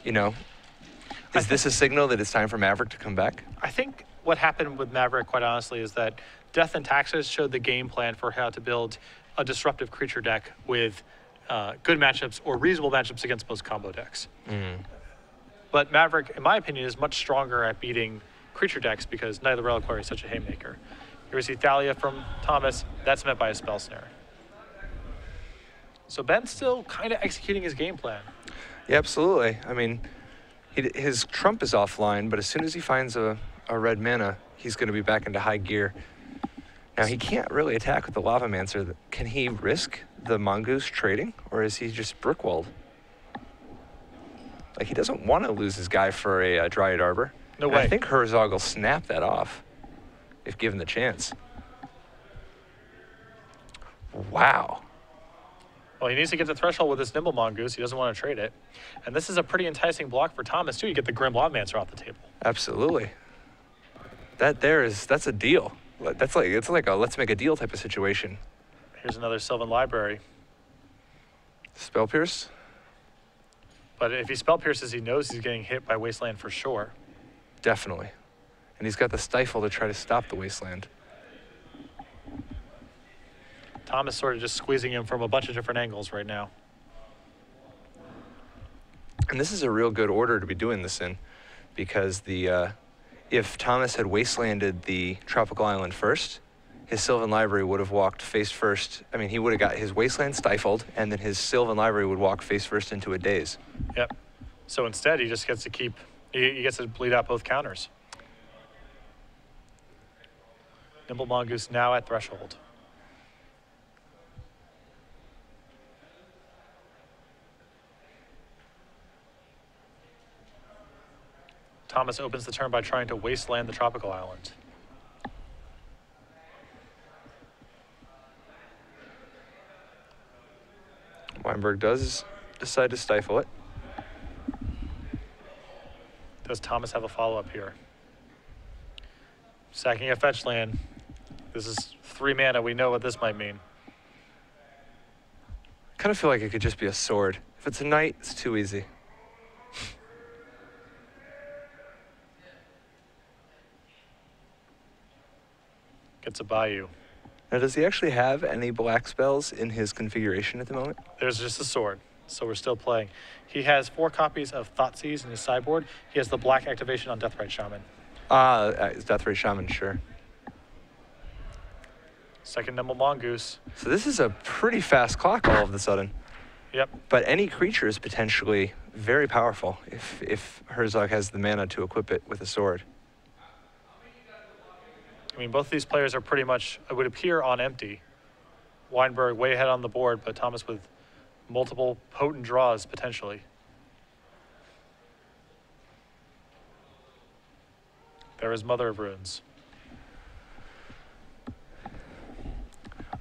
[SPEAKER 1] is this a signal that it's time for Maverick to come back?
[SPEAKER 2] I think what happened with Maverick, quite honestly, is that Death and Taxes showed the game plan for how to build a disruptive creature deck with good matchups or reasonable matchups against most combo decks. But Maverick, in my opinion, is much stronger at beating creature decks because Knight of the Reliquary is such a haymaker. Here we see Thalia from Thomas. That's met by a Spell Snare. So Ben's still kind of executing his game plan.
[SPEAKER 1] Yeah, absolutely. I mean, his trump is offline, but as soon as he finds a red mana, he's going to be back into high gear. Now, he can't really attack with the Lavamancer. Can he risk the Mongoose trading, or is he just brickwalled? Like, he doesn't want to lose his guy for a Dryad Arbor.
[SPEAKER 2] No
[SPEAKER 1] way.
[SPEAKER 2] way.
[SPEAKER 1] I think Herzog will snap that off if given the chance. Wow.
[SPEAKER 2] Well, he needs to get the threshold with this Nimble Mongoose. He doesn't want to trade it. And this is a pretty enticing block for Thomas, too. You get the Grim Lawmancer off the table.
[SPEAKER 1] Absolutely. That's a deal. It's like a let's make a deal type of situation.
[SPEAKER 2] Here's another Sylvan Library.
[SPEAKER 1] Spell Pierce?
[SPEAKER 2] But if he Spell Pierces, he knows he's getting hit by Wasteland for sure.
[SPEAKER 1] Definitely. And he's got the Stifle to try to stop the Wasteland.
[SPEAKER 2] Thomas sort of just squeezing him from a bunch of different angles right now.
[SPEAKER 1] And this is a real good order to be doing this in, because if Thomas had wastelanded the Tropical Island first, his Sylvan Library would have walked face first. I mean, he would have got his Wasteland stifled, and then his Sylvan Library would walk face first into a daze.
[SPEAKER 2] Yep. So instead, he just gets to keep, he gets to bleed out both counters. Nimble Mongoose now at threshold. Thomas opens the turn by trying to wasteland the Tropical Island.
[SPEAKER 1] Wienburg does decide to stifle it.
[SPEAKER 2] Does Thomas have a follow-up here? Sacking a fetch land. This is 3 mana. We know what this might mean.
[SPEAKER 1] I kind of feel like it could just be a sword. If it's a knight, it's too easy.
[SPEAKER 2] Gets a Bayou.
[SPEAKER 1] Now, does he actually have any black spells in his configuration at the moment?
[SPEAKER 2] There's just a sword, so we're still playing. He has 4 copies of Thoughtseize in his sideboard. He has the black activation on Deathrite Shaman.
[SPEAKER 1] Deathrite Shaman, sure.
[SPEAKER 2] Second Nimble Mongoose.
[SPEAKER 1] So this is a pretty fast clock all of a sudden.
[SPEAKER 2] Yep.
[SPEAKER 1] But any creature is potentially very powerful if Herzog has the mana to equip it with a sword.
[SPEAKER 2] I mean, both of these players are pretty much, it would appear, on empty. Wienburg way ahead on the board, but Thomas with multiple potent draws, potentially. There is Mother of Runes.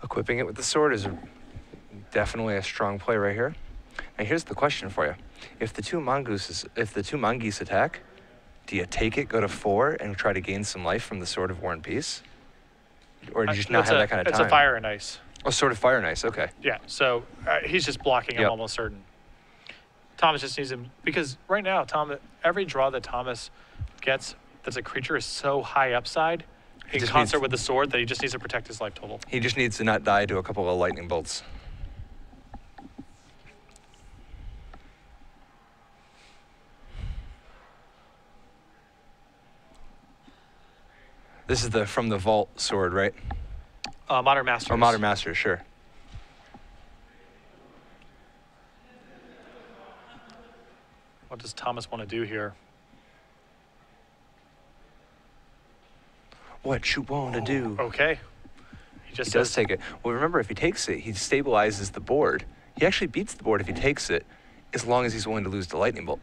[SPEAKER 1] Equipping it with the sword is definitely a strong play right here. Now here's the question for you. If the two mongoose attack, do you take it, go to 4, and try to gain some life from the Sword of War and Peace? Or do you just not have that kind of time?
[SPEAKER 2] It's a Fire and Ice.
[SPEAKER 1] Oh, Sword of Fire and Ice, okay.
[SPEAKER 2] Yeah, so he's just blocking him, almost certain. Thomas just needs him, because right now, every draw that Thomas gets that's a creature is so high upside in concert with the sword that he just needs to protect his life total.
[SPEAKER 1] He just needs to not die to a couple of lightning bolts. This is from the Vault sword, right?
[SPEAKER 2] Modern Masters.
[SPEAKER 1] Oh, Modern Masters, sure.
[SPEAKER 2] What does Thomas want to do here?
[SPEAKER 1] What you want to do?
[SPEAKER 2] Okay.
[SPEAKER 1] He does take it. Well, remember, if he takes it, he stabilizes the board. He actually beats the board if he takes it, as long as he's willing to lose the lightning bolt.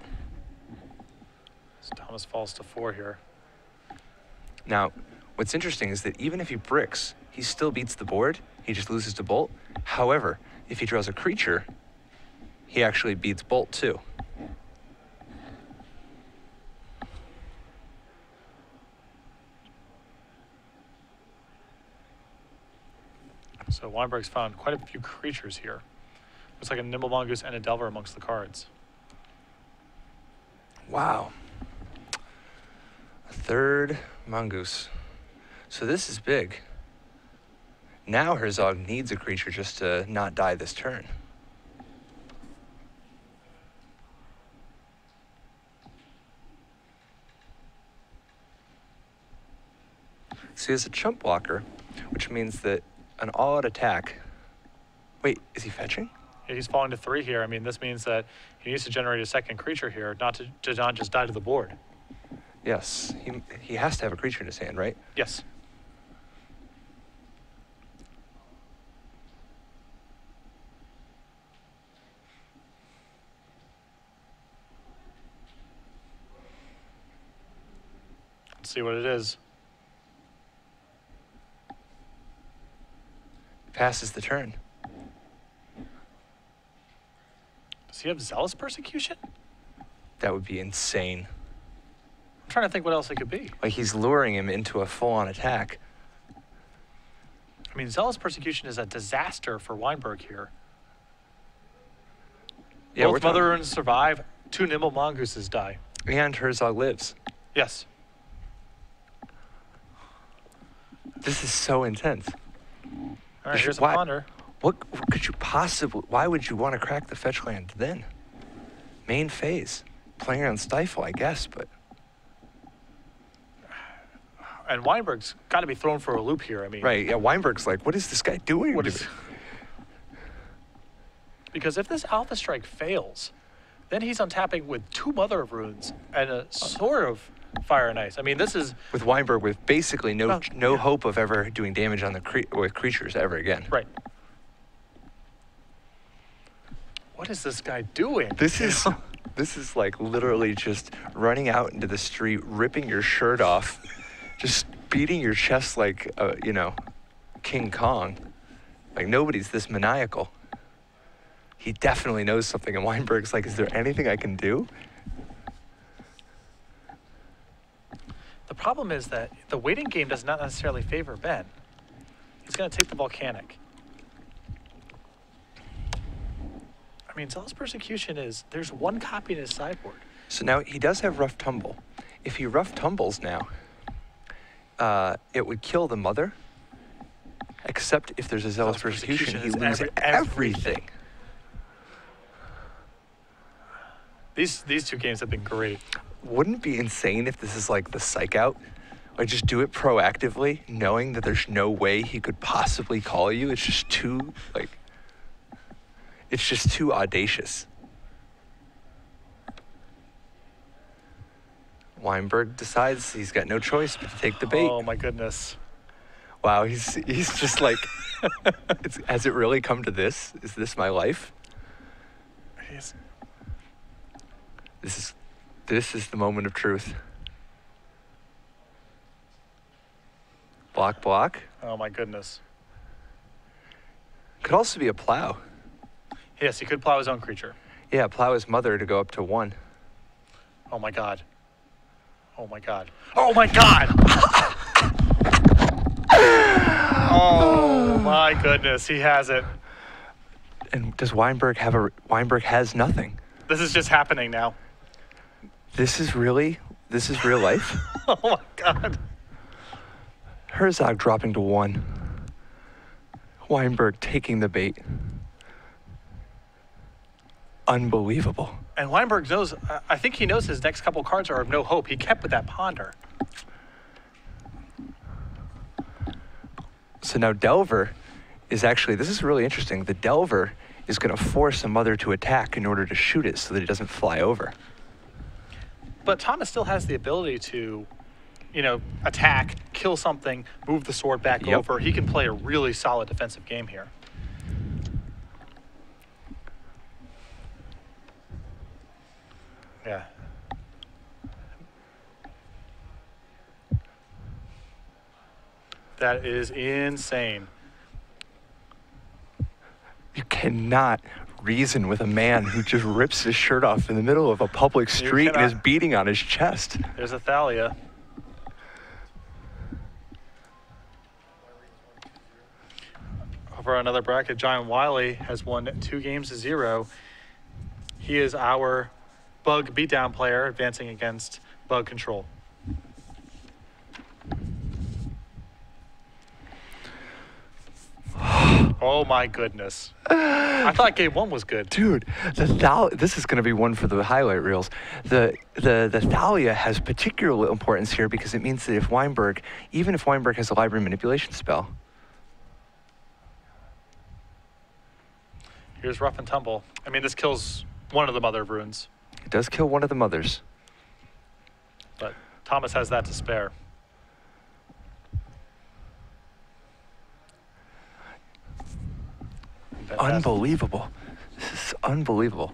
[SPEAKER 2] So Thomas falls to 4 here.
[SPEAKER 1] Now, what's interesting is that even if he bricks, he still beats the board. He just loses to bolt. However, if he draws a creature, he actually beats bolt too.
[SPEAKER 2] So Wienburg's found quite a few creatures here. Looks like a Nimble Mongoose and a Delver amongst the cards.
[SPEAKER 1] Wow. A 3rd mongoose. So this is big. Now Herzog needs a creature just to not die this turn. So he has a chump blocker, which means that an all-out attack. Wait, is he fetching?
[SPEAKER 2] Yeah, he's falling to 3 here. I mean, this means that he needs to generate a second creature here, not to not just die to the board.
[SPEAKER 1] Yes, he has to have a creature in his hand, right?
[SPEAKER 2] Yes. Let's see what it is.
[SPEAKER 1] Passes the turn.
[SPEAKER 2] Does he have Zealous Persecution?
[SPEAKER 1] That would be insane.
[SPEAKER 2] I'm trying to think what else it could be.
[SPEAKER 1] Like he's luring him into a full-on attack.
[SPEAKER 2] I mean, Zealous Persecution is a disaster for Wienburg here.
[SPEAKER 1] Yeah,
[SPEAKER 2] Both Mother Runes survive. 2 Nimble Mongooses die.
[SPEAKER 1] And Herzog lives.
[SPEAKER 2] Yes.
[SPEAKER 1] This is so intense.
[SPEAKER 2] All right, here's a ponder.
[SPEAKER 1] What could you possibly... Why would you want to crack the fetch land then? Main phase. Playing on Stifle, I guess, but...
[SPEAKER 2] And Wienburg's got to be thrown for a loop here. I mean...
[SPEAKER 1] Right, yeah, Wienburg's like, what is this guy doing?
[SPEAKER 2] What is... Because if this Alpha Strike fails, then he's untapping with 2 Mother of Runes and a sort of Fire and Ice. I mean, this is...
[SPEAKER 1] With Wienburg with basically no hope of ever doing damage on the with creatures ever again.
[SPEAKER 2] Right. What is this guy doing?
[SPEAKER 1] This is like literally just running out into the street, ripping your shirt off, just beating your chest like, you know, King Kong. Like nobody's this maniacal. He definitely knows something, and Wienburg's like, is there anything I can do?
[SPEAKER 2] The problem is that the waiting game does not necessarily favor Ben. He's going to take the Volcanic. I mean, Zealous Persecution is, there's 1 copy in his sideboard.
[SPEAKER 1] So now he does have Rough Tumble. If he Rough Tumbles now, it would kill the Mother, except if there's a Zealous Persecution, he loses everything.
[SPEAKER 2] These 2 games have been great.
[SPEAKER 1] Wouldn't it be insane if this is like the Psych Out? Like just do it proactively, knowing that there's no way he could possibly call you. It's just too, like, it's just too audacious. Wienburg decides he's got no choice but to take the bait.
[SPEAKER 2] Oh my goodness.
[SPEAKER 1] Wow, he's just like, has it really come to this? Is this my life? This is the moment of truth. Block, block.
[SPEAKER 2] Oh my goodness.
[SPEAKER 1] Could also be a plow.
[SPEAKER 2] Yes, he could plow his own creature.
[SPEAKER 1] Yeah, plow his Mother to go up to 1.
[SPEAKER 2] Oh my god. Oh my god. Oh my god! Oh my goodness, he has it.
[SPEAKER 1] And does Wienburg have a... Wienburg has nothing.
[SPEAKER 2] This is just happening now.
[SPEAKER 1] This is real life?
[SPEAKER 2] Oh my god.
[SPEAKER 1] Herzog dropping to 1. Wienburg taking the bait. Unbelievable.
[SPEAKER 2] And Wienburg knows, I think he knows his next couple cards are of no hope. He kept with that Ponder.
[SPEAKER 1] So now Delver is actually, this is really interesting. The Delver is going to force a Mother to attack in order to shoot it so that it doesn't fly over.
[SPEAKER 2] But Thomas still has the ability to, you know, attack, kill something, move the sword back over. He can play a really solid defensive game here. Yeah. That is insane.
[SPEAKER 1] You cannot reason with a man who just rips his shirt off in the middle of a public street and is beating on his chest.
[SPEAKER 2] There's a Thalia. Over another bracket, Giant Wiley has won 2 games to 0. He is our Bug beatdown player advancing against Bug Control. Oh my goodness. I thought game 1 was good.
[SPEAKER 1] Dude, this is going to be one for the highlight reels. The Thalia has particular importance here because it means that if Wienburg, even if Wienburg has a library manipulation spell.
[SPEAKER 2] Here's Rough and Tumble. I mean, this kills one of the Mother of Runes.
[SPEAKER 1] It does kill one of the Mothers.
[SPEAKER 2] But Thomas has that to spare. Fantastic.
[SPEAKER 1] Unbelievable. This is unbelievable.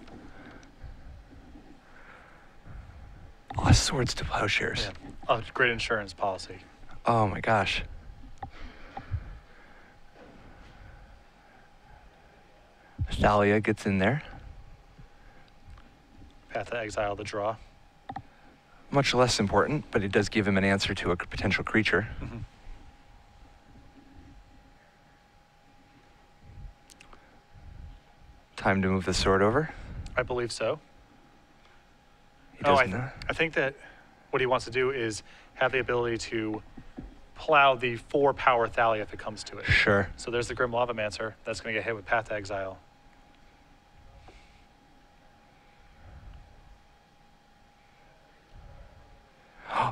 [SPEAKER 1] Lost swords to plowshares.
[SPEAKER 2] Yeah. A great insurance policy.
[SPEAKER 1] Oh my gosh. Thalia gets in there.
[SPEAKER 2] Path to Exile the draw.
[SPEAKER 1] Much less important, but it does give him an answer to a potential creature.
[SPEAKER 2] Mm-hmm.
[SPEAKER 1] Time to move the sword over.
[SPEAKER 2] I believe so.
[SPEAKER 1] He does not.
[SPEAKER 2] I think that what he wants to do is have the ability to plow the 4-power Thalia if it comes to it.
[SPEAKER 1] Sure.
[SPEAKER 2] So there's the Grim Lavamancer. That's going to get hit with Path to Exile.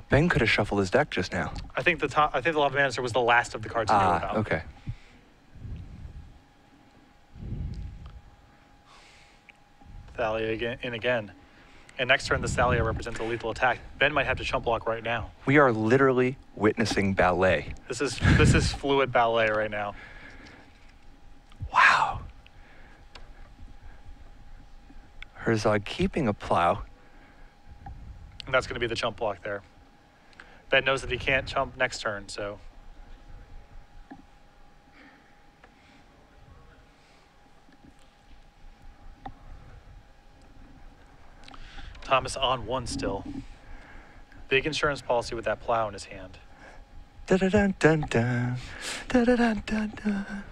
[SPEAKER 1] Ben could have shuffled his deck just now.
[SPEAKER 2] I think the Lavamancer was the last of the cards he knew about.
[SPEAKER 1] Okay.
[SPEAKER 2] Thalia again. And next turn, the Thalia represents a lethal attack. Ben might have to chump block right now.
[SPEAKER 1] We are literally witnessing ballet.
[SPEAKER 2] This is fluid ballet right now.
[SPEAKER 1] Wow. Herzog keeping a plow.
[SPEAKER 2] And that's going to be the chump block there. Ben knows that he can't chump next turn, so. Thomas on 1 still. Big insurance policy with that plow in his hand.
[SPEAKER 1] Da-da-dun-dun-dun. Da-da-dun-dun-dun.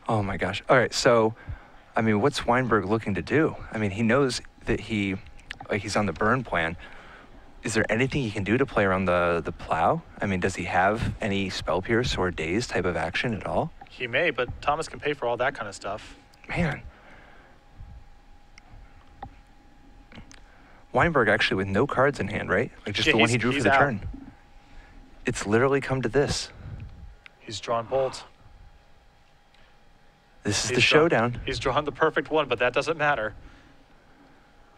[SPEAKER 1] Oh my gosh. All right, so, I mean, what's Wienburg looking to do? I mean, he knows that he's on the burn plan. Is there anything he can do to play around the plow? I mean, does he have any Spell Pierce or Daze type of action at all?
[SPEAKER 2] He may, but Thomas can pay for all that kind of stuff.
[SPEAKER 1] Man. Wienburg actually with no cards in hand, right? Like just the one he drew for the turn. It's literally come to this.
[SPEAKER 2] He's drawn Bolt.
[SPEAKER 1] This is the showdown.
[SPEAKER 2] He's drawn the perfect one, but that doesn't matter.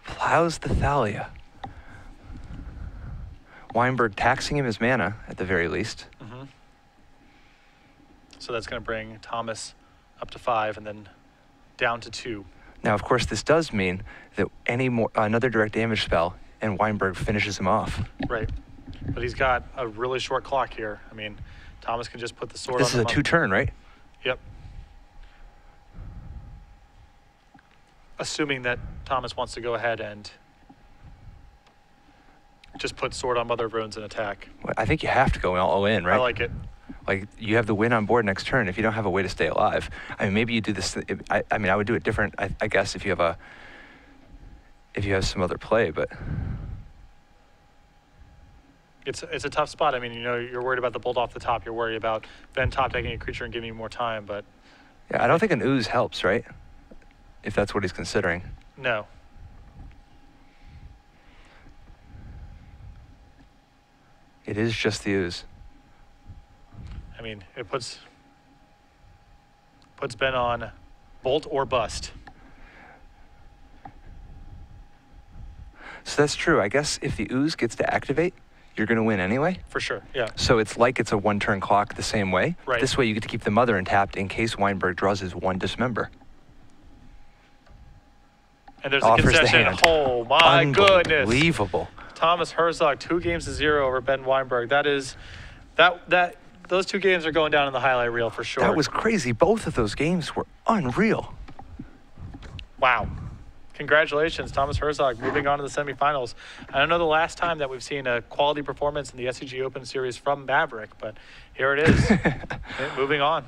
[SPEAKER 1] Plows the Thalia. Wienburg taxing him his mana, at the very least.
[SPEAKER 2] Mm-hmm. So that's going to bring Thomas up to 5 and then down to 2.
[SPEAKER 1] Now, of course, this does mean that another direct damage spell and Wienburg finishes him off.
[SPEAKER 2] Right. But he's got a really short clock here. I mean, Thomas can just put the sword on
[SPEAKER 1] This is a 2-turn, right?
[SPEAKER 2] Yep. Assuming that Thomas wants to go ahead and just put sword on Mother of Runes and attack.
[SPEAKER 1] Well, I think you have to go all in, right?
[SPEAKER 2] I like it.
[SPEAKER 1] Like, you have the win on board next turn if you don't have a way to stay alive. I mean, maybe you do this. I mean, I would do it different, I guess, if you have some other play, but.
[SPEAKER 2] It's a tough spot. I mean, you know, you're worried about the bolt off the top. You're worried about Ben top decking a creature and giving you more time, but.
[SPEAKER 1] Yeah, I don't think an ooze helps, right? If that's what he's considering.
[SPEAKER 2] No.
[SPEAKER 1] It is just the ooze.
[SPEAKER 2] I mean, it puts Ben on bolt or bust.
[SPEAKER 1] So that's true. I guess if the ooze gets to activate, you're going to win anyway.
[SPEAKER 2] For sure, yeah.
[SPEAKER 1] So it's like it's a 1-turn clock the same way.
[SPEAKER 2] Right.
[SPEAKER 1] This way you get to keep the mother intact in case Wienburg draws his 1 dismember.
[SPEAKER 2] And there's a concession. Oh my goodness.
[SPEAKER 1] Unbelievable.
[SPEAKER 2] Thomas Herzog, 2-0 over Ben Wienburg. Those 2 games are going down in the highlight reel for sure.
[SPEAKER 1] That was crazy. Both of those games were unreal.
[SPEAKER 2] Wow. Congratulations, Thomas Herzog, moving on to the semifinals. I don't know the last time that we've seen a quality performance in the SCG Open Series from Maverick, but here it is, moving on.